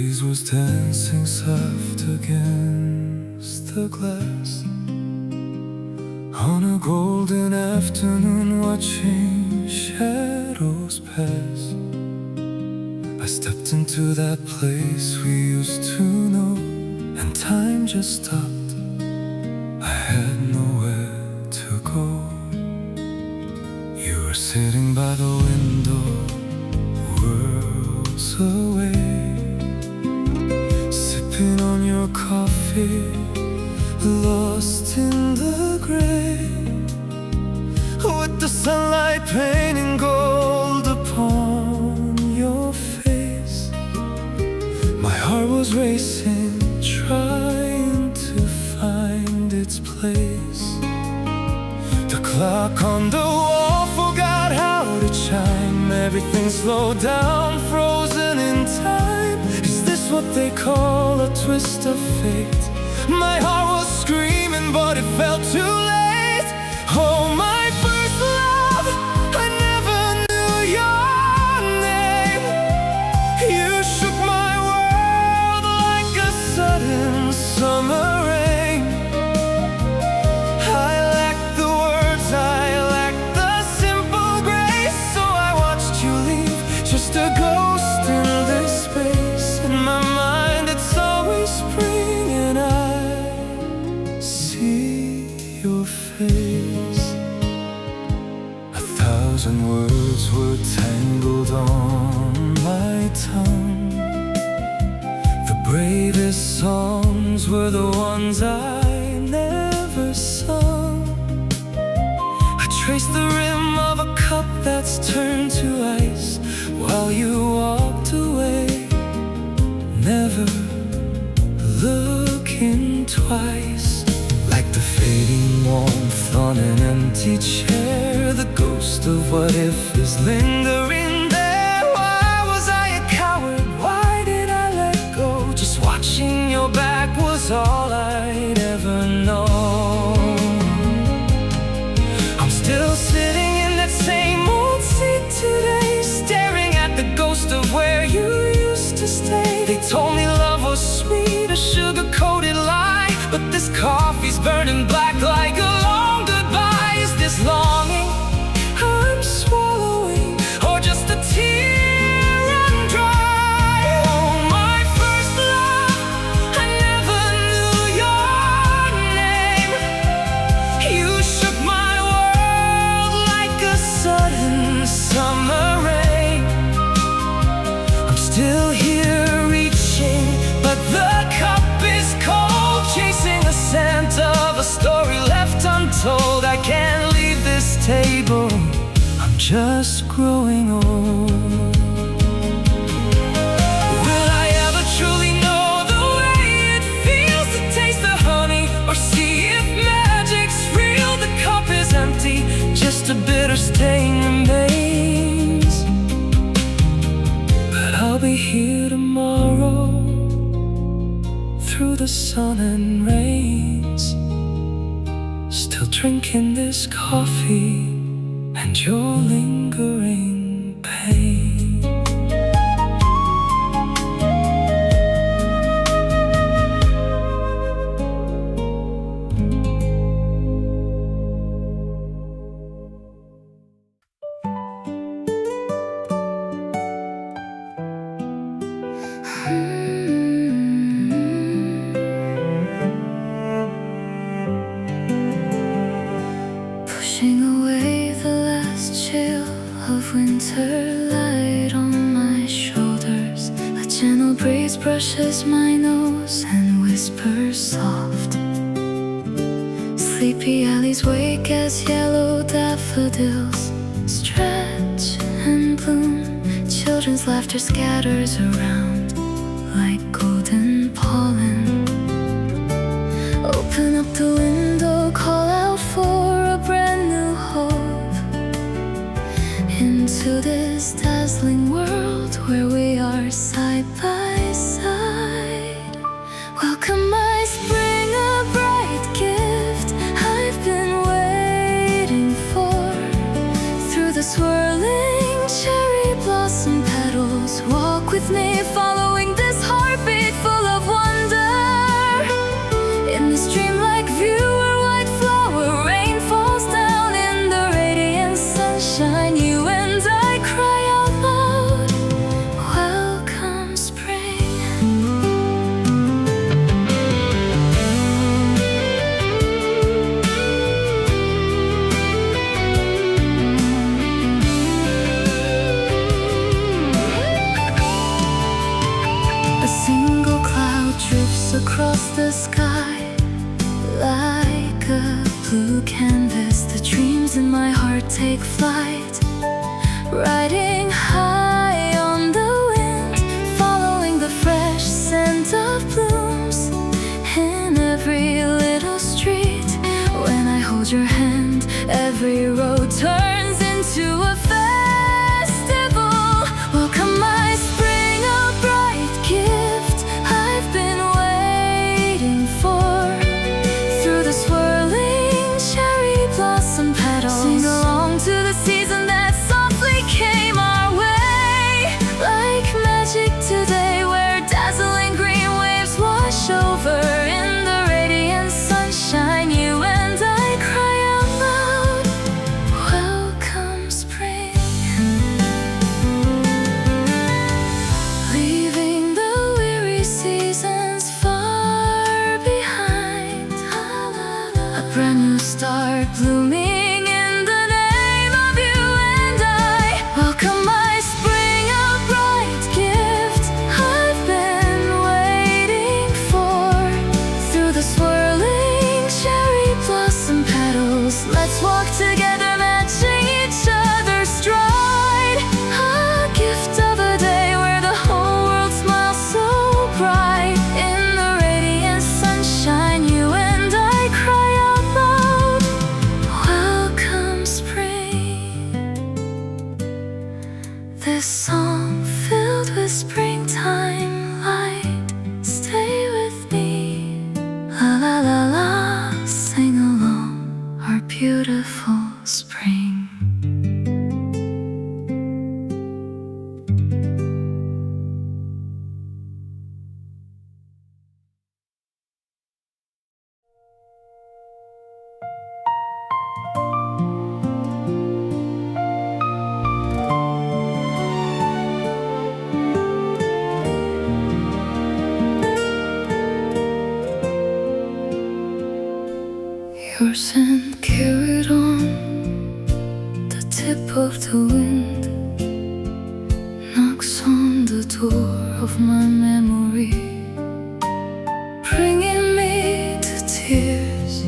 breeze was dancing soft against the glass on a golden afternoon, watching shadows pass. I stepped into that place we used to know, and time just stopped. I had nowhere to go. You were sitting by the window, worlds away, sipping on your coffee, lost in the gray, with the sunlight painting gold upon your face. My heart was racing, trying to find its place. The clock on the wall forgot how to chime. Everything slowed down, frozen in time. Is this what they call a twist of fate? My heart was screaming, but it felt too late. Oh, my first love, I never knew your name. You shook my world like a sudden summer rain. I lacked the words, I lacked the simple grace, so I watched you leave, just a ghost in this space. In my mind it's always spring, and I see your face. 1,000 words were tangled on my tongue. The bravest songs were the ones I never sung. I traced the rim of a cup that's turned to ice while you walked away, never looking twice. Like the fading warmth on an empty chair, the ghost of what if is lingering there. Why was I a coward? Why did I let go? Just watching your back was all I'd ever known. I'm still sitting in that same old seat today, staring at the ghost of where you used to stay. They told me love was sweet, a sugar-coated lie, but this coffee's burning black like a long goodbye. Is this longing I'm swallowing, or just a tear run dry? Oh, my first love, I never knew your name. You shook my world like a sudden summer rain. I'm still here reaching, but the cup is cold, chasing the scent of a story left untold. I can't leave this table, I'm just growing old. Will I ever truly know the way it feels to taste the honey, or see if magic's real? The cup is empty, just a bitter stain remains. But I'll be here tomorrow, through the sun and rains, still drinking this coffee and your lingering pain. Pushing away the last chill of winter, light on my shoulders. A gentle breeze brushes my nose and whispers soft. Sleepy alleys wake as yellow daffodils stretch and bloom. Children's laughter scatters around like golden pollen. Open up the window, call out for a brand new hope into this dazzling world where we are side by side. Welcome my spring, a bright gift I've been waiting for. Through the swirling cherry blossom petals, walk with me, following this heart single cloud drifts across the sky. Like a blue canvas, the dreams in my heart take flight. Riding high on the wind, following the fresh scent of blooms in every little street. When I hold your hand, every road turns into a festival. Welcome my spring, a bright gift I've been waiting for. Through the swirling cherry blossom petals, sing along to the season that softly came our way. Like magic today, where dazzling green waves wash over. In the radiant sunshine, you and I cry out loud, welcome spring. Leaving the weary seasons far behind, a brand new start blooming in the name of you and I. Welcome my spring, a bright gift I've been waiting for. Through the swirling cherry blossom petals, let's walk together, matching each other's stride. A gift of a day where the whole world smiles so bright. In the radiant sunshine, you and I cry out loud, welcome spring. This song filled with springtime light, stay with me. La la la la, sing along our beautiful spring. Yours and carried on the tip of the wind, knocks on the door of my memory, bringing me to tears.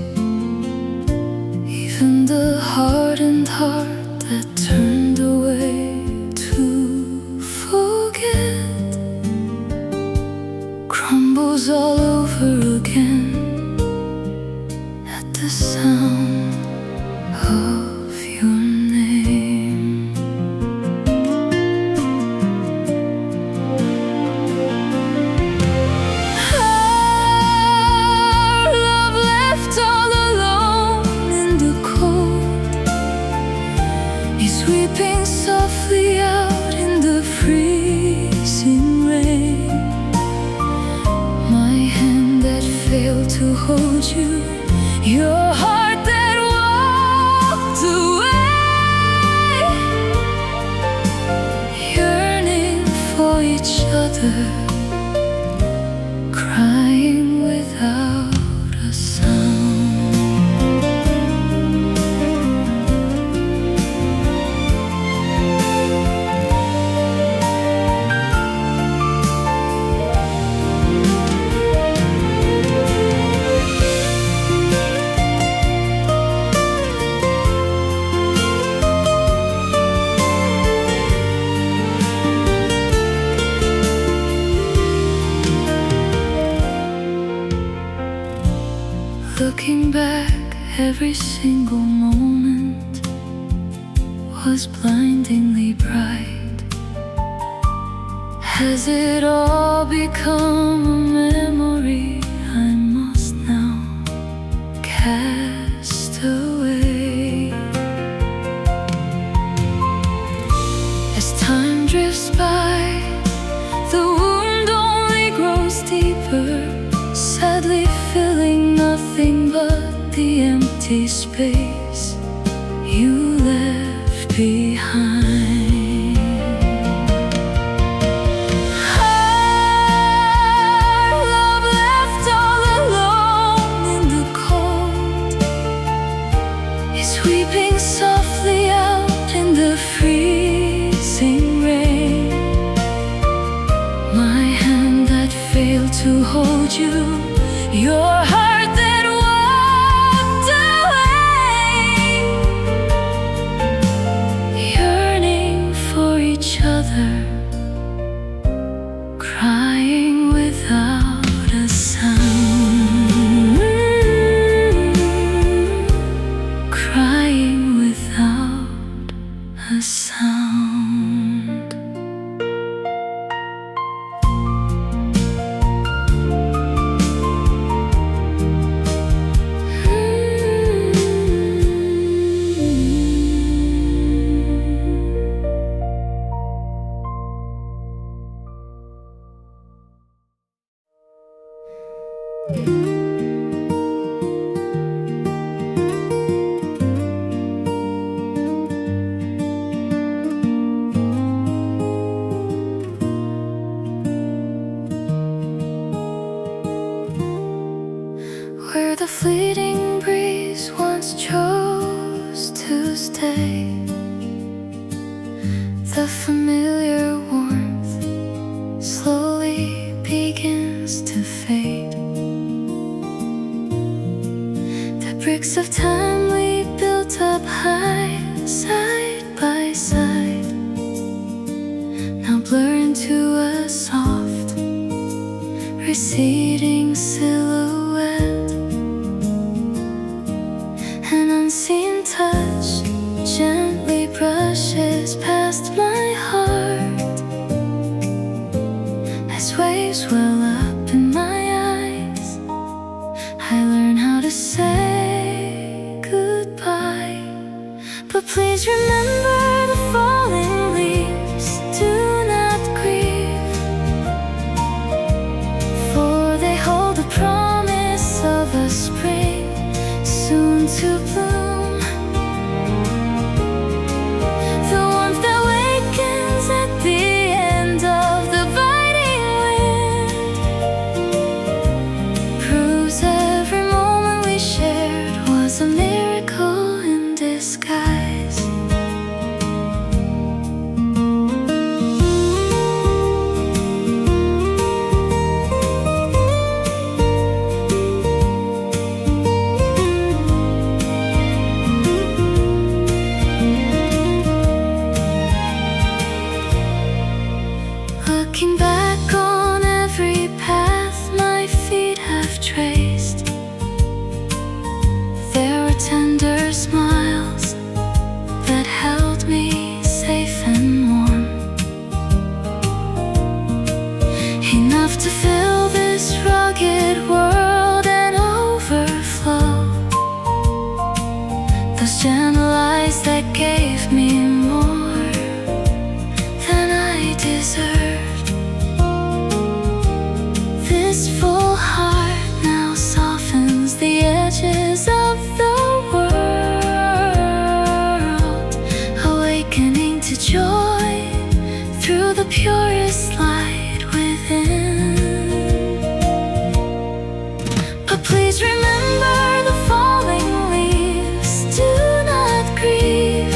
Even the hardened heart that turned away to forget crumbles all over again at the sound of your name. Our love left all alone in the cold is weeping softly out in the freezing rain. My hand that failed to hold you, your heart that walked away, yearning for each other, crying without a sound. Looking back, every single moment was blindingly bright. Has it all become a memory I must now cast away? As time drifts by, the wound only grows deeper, sadly filling nothing but the empty space you left behind. Our love left all alone in the cold is weeping softly out in the freezing rain. My hand that to hold you, your heart that walked away, yearning for each other, crying without a sound, crying without a sound. Where the fleeting breeze once chose to stay, the familiar warmth slowly begins to fade. The bricks of time we built up high, side by side, now blur into a soft, receding silhouette. An unseen touch gently brushes past my heart, as waves well up in my eyes. I learn how to say goodbye, but please remember the falling leaves. Do not grieve, for they hold the promise of a spring soon to bloom. The warmth that wakens at the end of the biting wind proves every moment we shared was a miracle in disguise. Looking back on every path my feet have traced, there were tender smiles that held me safe and warm, enough to fill this rugged world and overflow. Those gentle eyes that gave me more than I deserved. This full heart now softens the edges of the world, awakening to joy through the purest light within. But please remember the falling leaves. Do not grieve,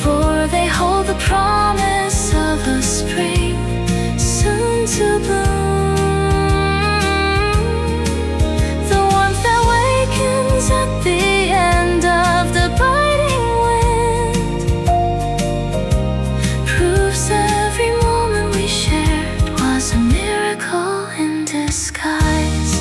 for they hold the promise of a spring soon to bloom. The warmth that wakens at the end of the biting wind proves every moment we shared was a miracle in disguise.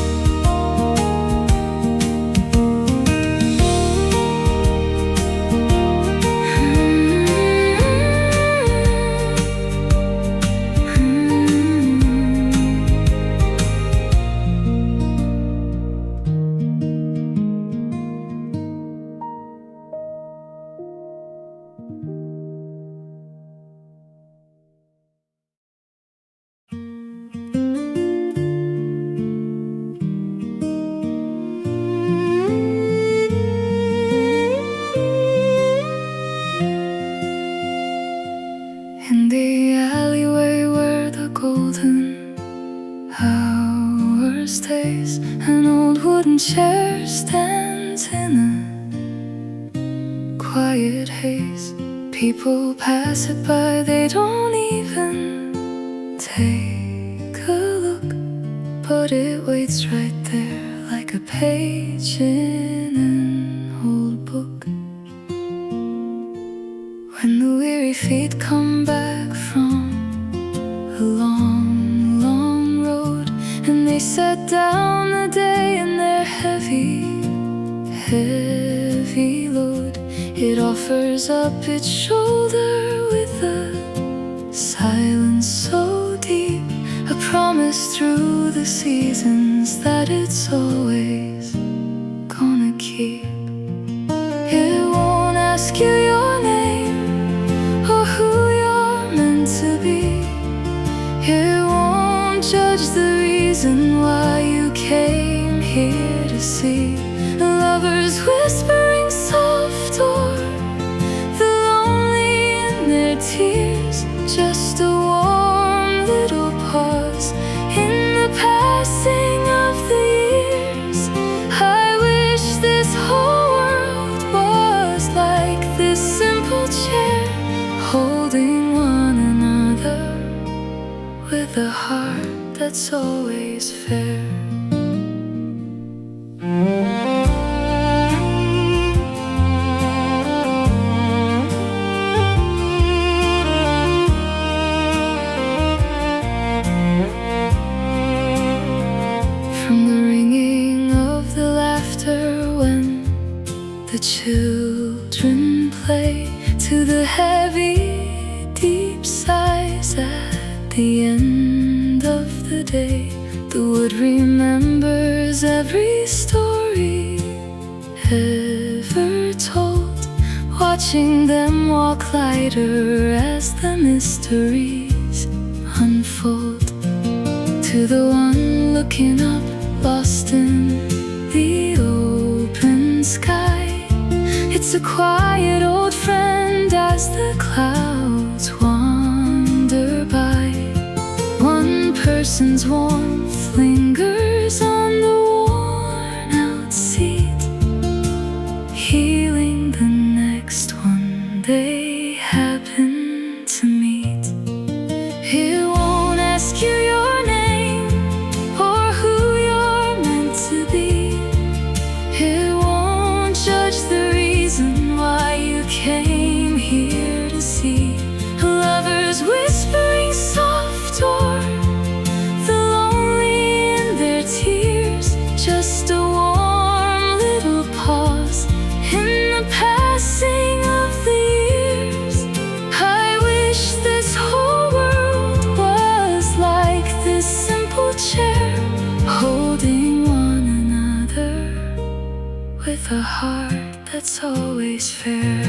In the alleyway where the golden hour stays, an old wooden chair stands in a quiet haze. People pass it by, they don't even take but it waits right there like a page in an old book. When the weary feet come back from a long, long road, and they set down the day in their heavy, heavy load, it offers up its shoulder with a silence so deep, a promise through the seasons that it's always gonna keep. It won't ask you your name or who you're meant to be. It won't judge the reason why you came here to see. Lovers whispering soft or the lonely in their tears, just a warm little pause in the passing of the years. I wish this whole world was like this simple chair, holding one another with a heart that's always fair. From the ringing of the laughter when the children play, to the heavy, deep sighs at the end of the day, the wood remembers every story ever told, watching them walk lighter as the mysteries unfold. To the one looking up, lost in the open sky, it's a quiet old friend as the clouds wander by. One person's warmth lingers on the worn-out seat, healing the next one they happen to meet. It won't ask you your name or who you're meant to be. It won't judge the reason why you came here to see. Lovers whispering soft or the lonely in their tears, just a warm little pause in the passing of the years. I wish this whole world was like this simple chair, holding one another with a heart that's always fair.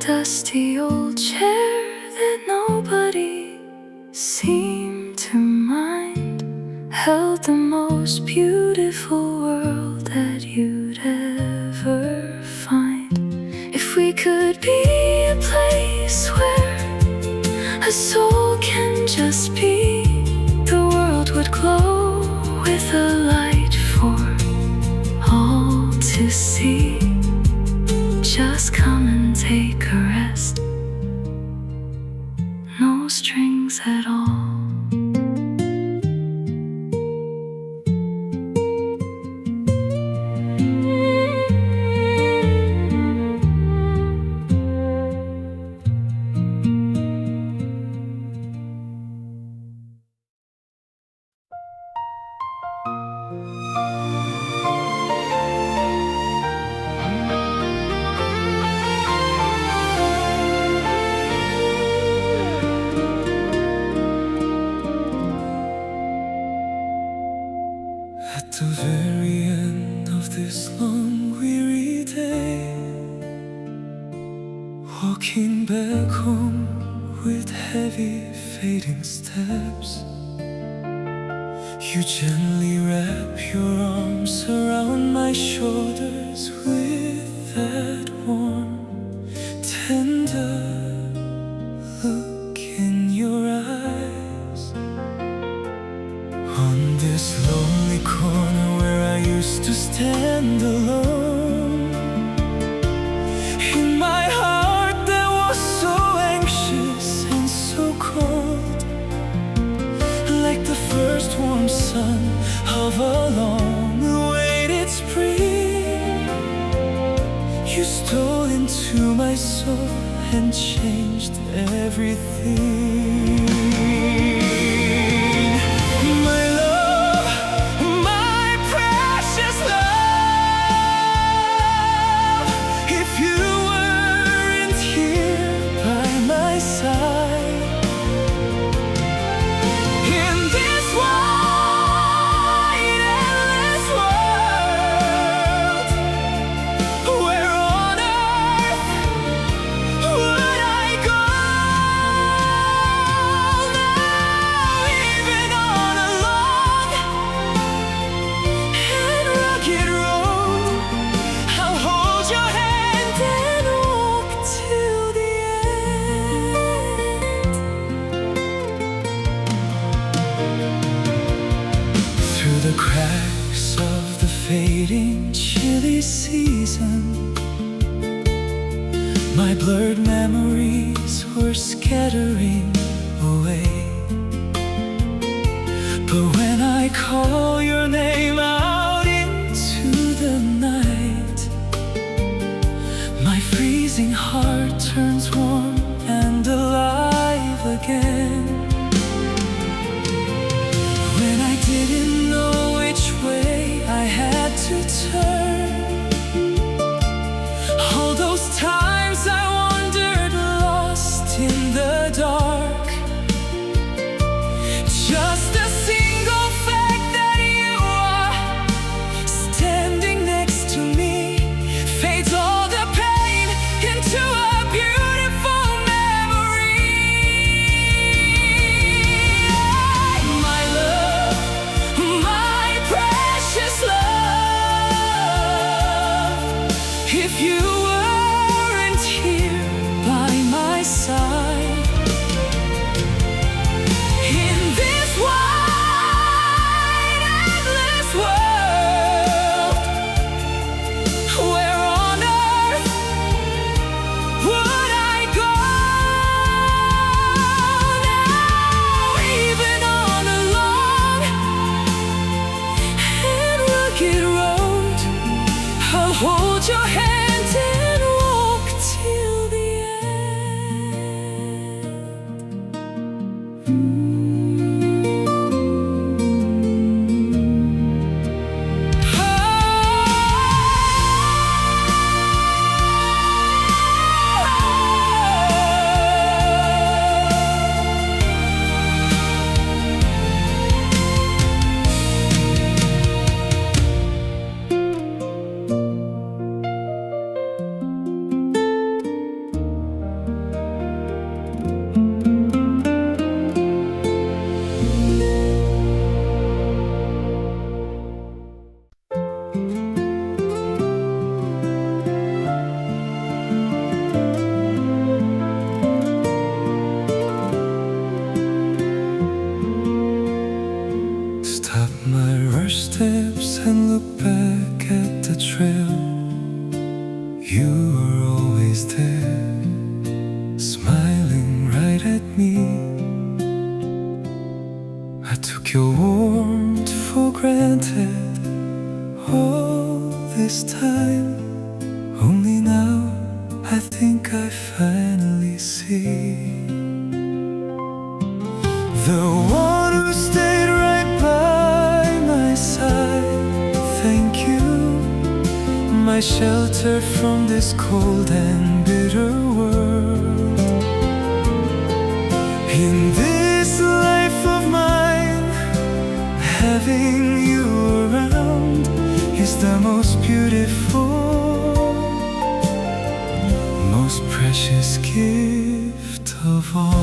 Dusty old chair that nobody seemed to mind held the most beautiful world that you'd ever find. If we could be a place where a soul can just be, the world would glow with a light for all to see. Just come and take a rest, no strings at all. At the very end of this long weary day, walking back home with heavy fading steps, you gently wrap your arms around stand alone. In my heart that was so anxious and so cold, like the first warm sun of a long-awaited spring, you stole into my soul and changed everything. My love, my precious love, if you weren't here by my side, in this wide, endless world, where on earth would I go now? Even on a long and rugged road, I'll hold your hand and walk till the end. Through the cracks of the fading chilly season, my blurred memories were scattering away. But when I call your name out into the night, my freezing heart turns warm and alive again. When I didn't know which way I had to turn, all those times I wandered lost in the dark, just a single fact that you are standing next to me fades all the pain into a beautiful memory. My love, my precious love, if you weren't here by my side, in this wide, endless world, where on earth would I go now? Even on a long and rugged road, I'll hold your hand and walk till the stop my rush steps and look back at the trail. You were always there, smiling right at me. I took your warmth for granted all this time. Only now I think I finally see the one who stayed right by my side. Thank you, my shelter from this cold and bitter world. In this life of mine, having you around is the most beautiful, most precious gift of all.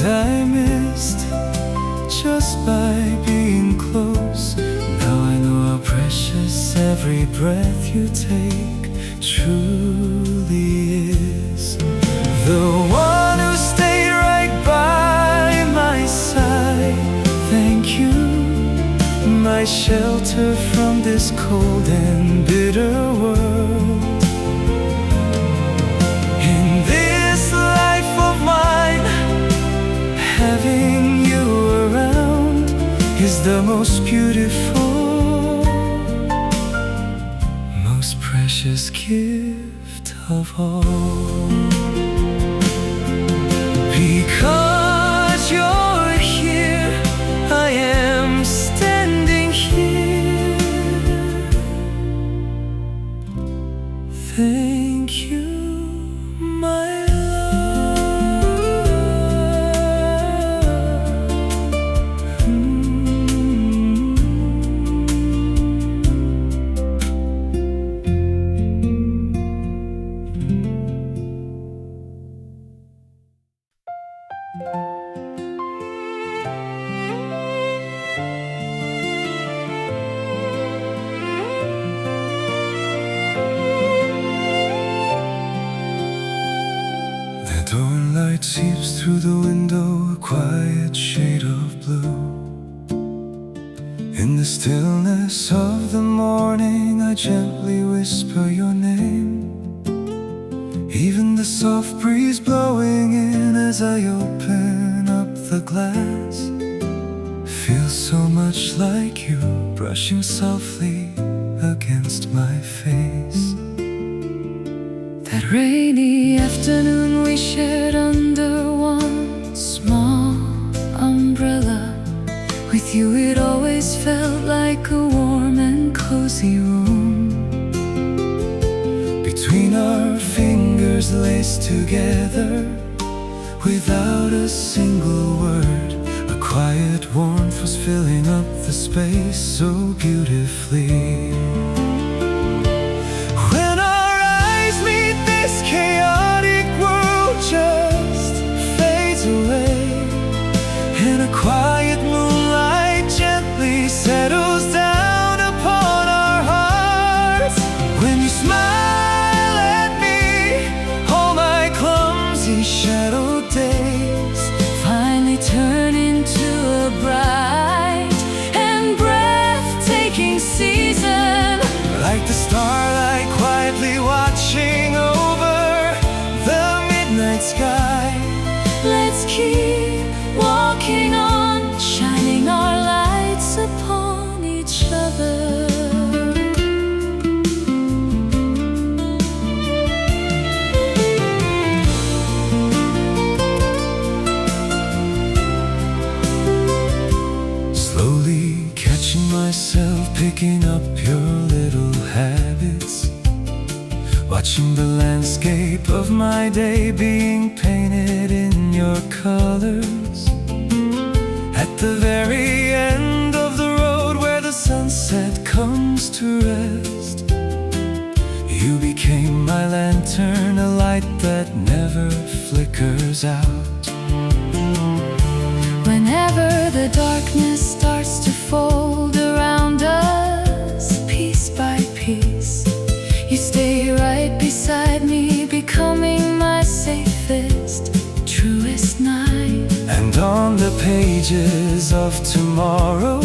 things I missed just by being close. Now I know how precious every breath you take truly is. The one who stayed right by my side, thank you. My shelter from this cold and bitter world. In this life of mine, having you around is the most beautiful, most precious gift of all. Because you're here, I am standing here. Thank you, my love. The dawn light seeps through the window, a quiet shade of blue. In the stillness of the morning, I gently whisper your name. Even the soft breeze blowing in as I open up the glass feels so much like you, brushing softly against my face. That rainy afternoon we shared under one small umbrella. With you it always felt like a warm and cozy room. Between our fingers laced together, without a single word, a quiet warmth was filling up the space so beautifully. When our eyes meet, this chaotic world just fades away, and a quiet moonlight gently settles down upon our hearts. When you smile at me, all my clumsy shadow days finally turn into a bright and breathtaking season. Like the starlight quietly watching over the midnight sky. Let's keep walking on, shining our lights upon each other. Slowly catching myself picking up your little habits, watching the landscape of my day being painted in your colors. At the very end of the road where the sunset comes to rest, you became my lantern, a light that never flickers out. Whenever the darkness starts to fold around us, piece by piece, you stay right beside me, becoming my safest, truest night. And on the pages of tomorrow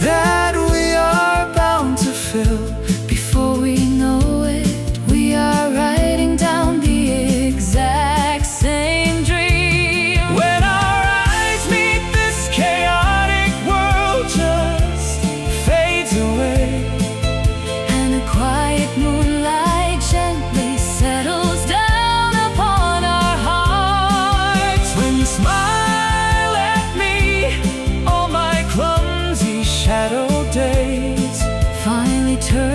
that we are bound to fill, before we know it, we are writing down the exact same dream. When our eyes meet, this chaotic world just fades away, and a quiet moonlight gently settles down upon our hearts. When you smile at me, all my clumsy shadow days finally turn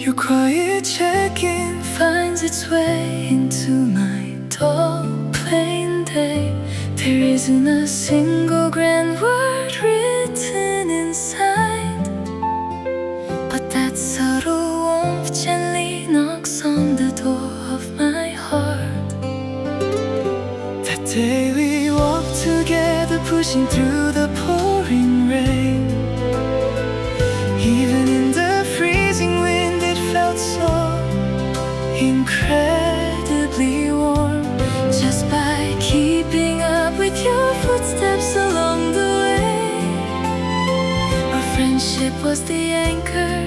Your quiet check-in finds its way into my dull, plain day. There isn't a single grand word written inside, but that subtle warmth gently knocks on the door of my heart. That day we walked together, pushing through the pouring rain. Even in the freezing wind, it felt so incredibly warm. Just by keeping up with your footsteps along the way, our friendship was the anchor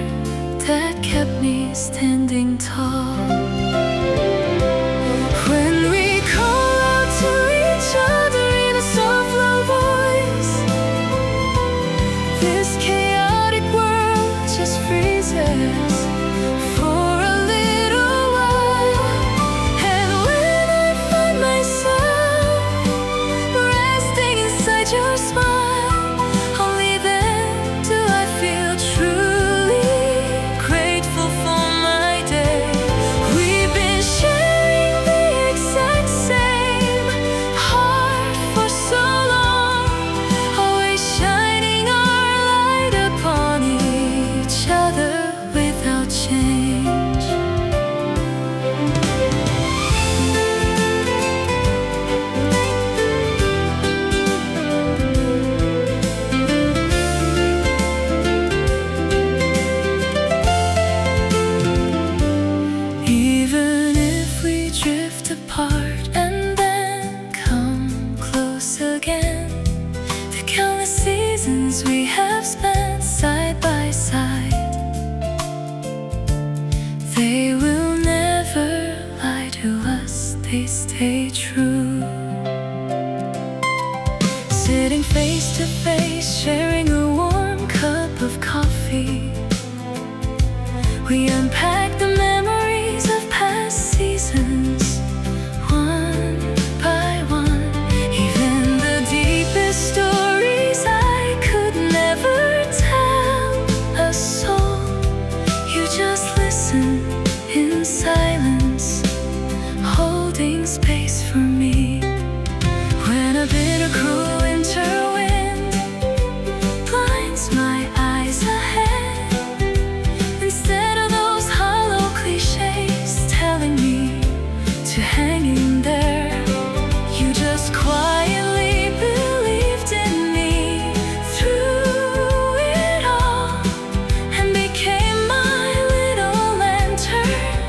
that kept me standing tall. When we call out to each other in a soft, low voice, this chaotic world just freezes for a little while. And when I find myself resting inside your smile, only then do I feel truly grateful for my day. We've been sharing the exact same heart for so long, always shining our light upon each other without change. Even if we drift apart and then come close again, the countless seasons we have spent side by side, they will never lie to us, they stay true. Sitting face to face, sharing a warm cup of coffee, we unpack the memories of past seasons, one by one. Even the deepest stories I could never tell a soul, you just listen in silence, holding space for me. When a bitter, cruel winter wind blinds my eyes ahead, instead of those hollow cliches telling me to hang in there, you just quietly believed in me through it all, and became my little lantern,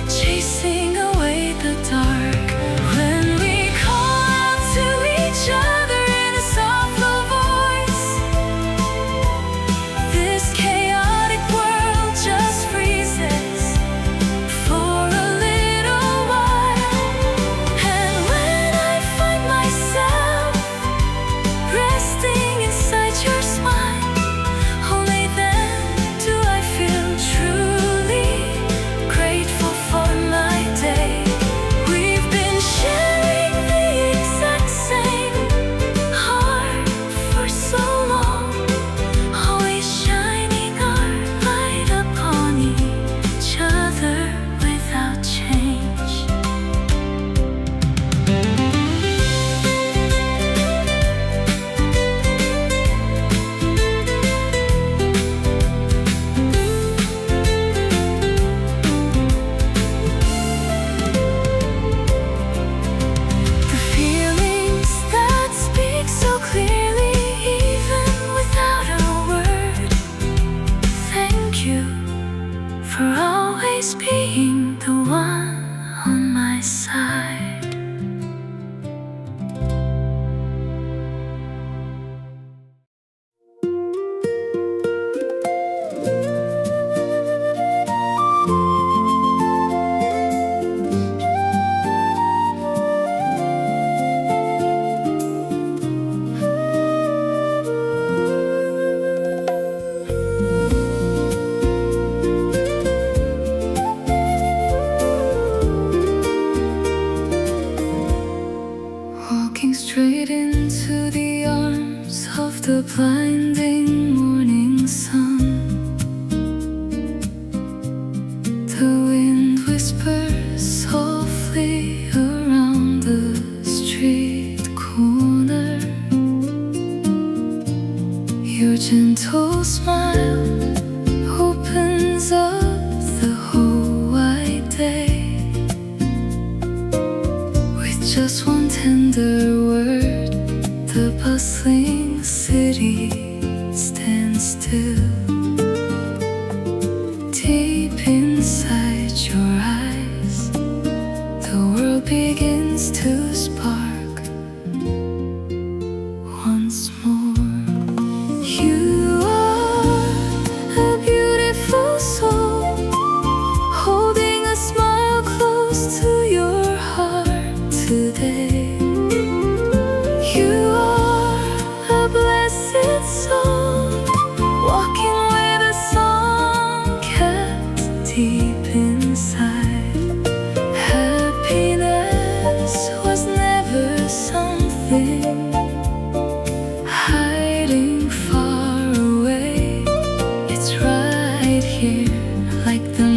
chasing away the dark. When we call out to each other in a soft, low voice, this chaotic world just freezes for a little while. And when I find myself resting inside your smile, only then do I feel truly grateful for my day. We've been sharing the exact same heart for so long, always shining our light upon each other without change. The feelings that speak so clearly, even without a word. Thank you for always being the one on my side. Deep inside your eyes, the world begins to spark once more. You are a beautiful soul, holding a smile close to your heart today. You are a blessed soul, walking with a song kept deep inside. Happiness was never something hiding far away. It's right here, like the